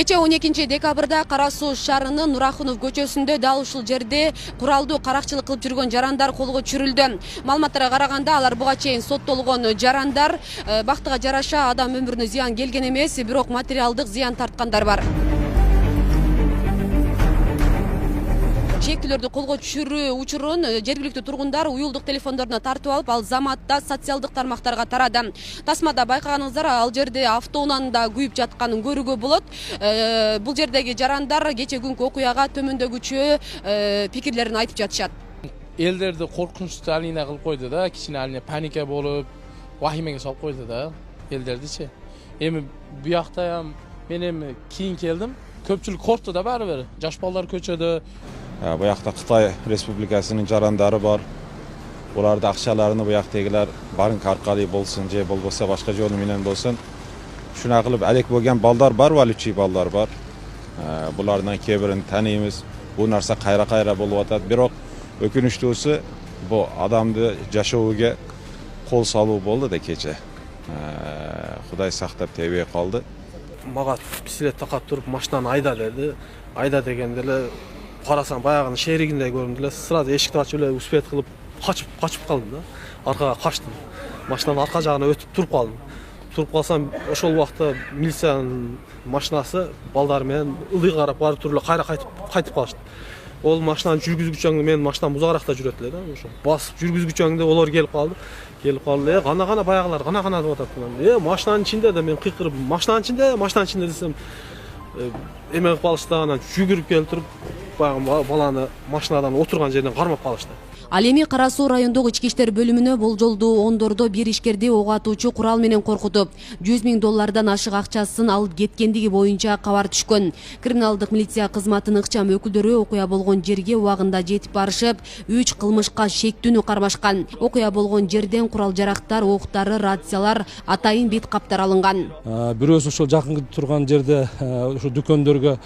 Кече 12 декабрда Кара Суу шаарынын Нурахунов көчөсүндө дал ушул жерде куралдуу каракчылык кылып жүргөн жарандар колго түшүрүлдү. Маалыматтарга караганда алар буга чейин соттолгон жарандар. Бактыга жараша адам өмүрүнө зыян келген эмес, бирок материалдык зыян тарткандар бар. Чектүүлөрдү колго түшүрүү учурун жергиликтүү тургундар уюлдук телефондоруна тартып алып, ал заматта социалдык тармактарга тарады. Тасмада байкаганыңыздар, ал жерде автоунаанын да күйүп жатканын көрүүгө болот. Бул жердеги жарандар кече күнкү окуяга төмөндөгүчө пикирлерин айтып жатышат. Элдерди коркунучтуу алина кылып койду да, кичине алина паника болуп, вахимеге салып койду да элдердичи. Эми буякта мен эми кийин келдим. Көпчүлүк коркту да баары бир. Жаш балдар көчөдө. Bu yakta Kıtay Respublikasının carandarı var. Bunlarda akçalarını bu yaktakiler barın karkalı bolsun, ce bolsa başka yolu minen bolsun. Şuna kılıp elek boğan ballar var, valüçi ballar var. Bunlardan kebirini tanıyımız. Bu narsa kayra boluvatat. Birok ökünüştüsü bu adamdı yaşavuga kol salığı boldu da keçe. Xuday saqtap tebeye kaldı. Mağa bisiklet takap durup maşından ayda dedi. Ayda degendele Qarasam bayağını şehriginde gördüm dile. Sırada eşikte açıp öyle uspet kılıp kaçıp kaldım da. Arkaga kaçtım. Maşından arka jağına ötüp durup kaldım. Durup kalsam oşol vaqtda milisiyanın maşinası balдар менен ылдый карап баары түрлө кайра кайтып калышты. Ол машинаны жүргүзгүчөңдү менин машинам узагыракта жүрөт эле да, ошо. Басып жүргүзгүчөңдү олар келип калды. Гана баягылар гана деп атат. Машинанын ичинде да мен кыйкырып, машинанын ичинде десем, эме кылып калышты, анан жүгүрүп келтирип баланы машинадан отурган жерден кармап калышты. Ал эми Кара Суу райондук ички иштер бөлүмүнө болжолдуу ондордо бир ишкерди ок атуучу курал менен коркутуп, $100.000 ашык акчасын алып кеткендиги боюнча кабар түшкөн. Криминалдык милиция кызматынын ыкчам өкүлдөрү окуя болгон жерге убагында жетип барышып, 3 кылмышка шектүүнү кармашкан. Окуя болгон жерден курал жарактар, октары, рациялар, атайын бет каптар алынган. Бирөөсү ошол жакын турган жерде ошо дүкөндөргө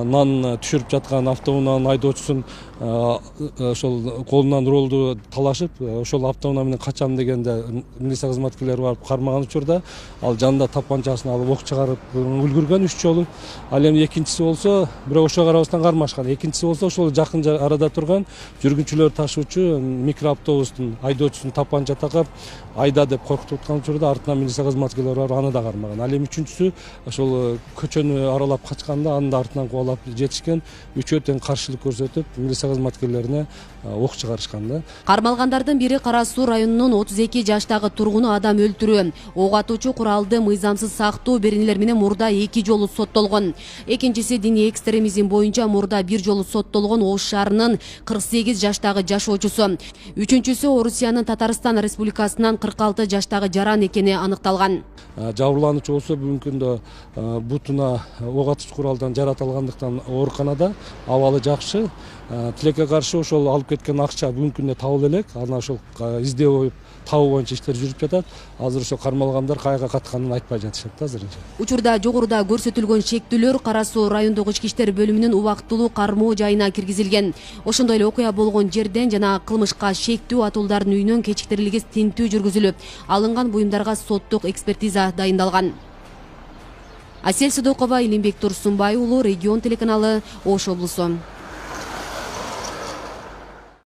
нан түшүрүп жаткан автоунаанын айдоочусун ошол колунан ролду талашып, ошол автоунаа менен качам дегенде милиция кызматкерлери барып кармаган учурда ал жанында тапанчасын алып ок чыгарып үлгүргөн 3 жолу. Ал эми экинчиси болсо бирок ошого карабастан кармашкан. Экинчиси болсо ошол жакын арада турган жүргүнчүлөр ташуучу микроавтобустун айдоочусун тапанча такап айда деп коркутуп аткан учурда артынан милиция кызматкерлери барып аны да кармаган. Ал эми үчүнчүсү ошол көчөнү аралап качканда аны да артынан кубалап жетишкен. Үчөө тең каршылык көрсөтүп милиция кызматкерлерине ок чыгарышкан да. Кармалгандардын бири Кара Суу районунун 32 жаштагы тургуну адам өлтүрүү, ок атуучу куралды мыйзамсыз сактоо беренелер менен мурда 2 жолу соттолгон. Экинчиси диний экстремизм боюнча мурда 1 жолу соттолгон Ош шаарынын 48 жаштагы жашоочусу. Үчүнчүсү Орусиянын Татарстан Республикасынан 46 жаштагы жаран экени аныкталган. Жабырлануучу болсо бүгүнкү күндө бутуна ок атуучу куралдан жаратылгандыктан ооруканада, абалы жакшы. Тилекке каршы ошол алып кеткен акча бүгүнкү күндө табылып элек. Анан ошол издөө табуу боюнча иштер жүрүп жатат. Азыр ошо кармалгандар кайга катканын айтпай жатышат да азырынча. Учурда жогоруда көрсөтүлгөн шектүүлөр Кара Суу райондук ички иштер бөлүмүнүн убактылуу кармоо жайына киргизилген. Ошондой эле окуя болгон жерден жана кылмышка шектүү атуулдардын үйүнөн кечиктерилгес тинтүү жүргүзүлүп, алынган буюмдарга соттук экспертиза дайындалган. Асель Сыдыкова, Илимбек Турсунбай уулу, Регион телеканалы, Ош облусу.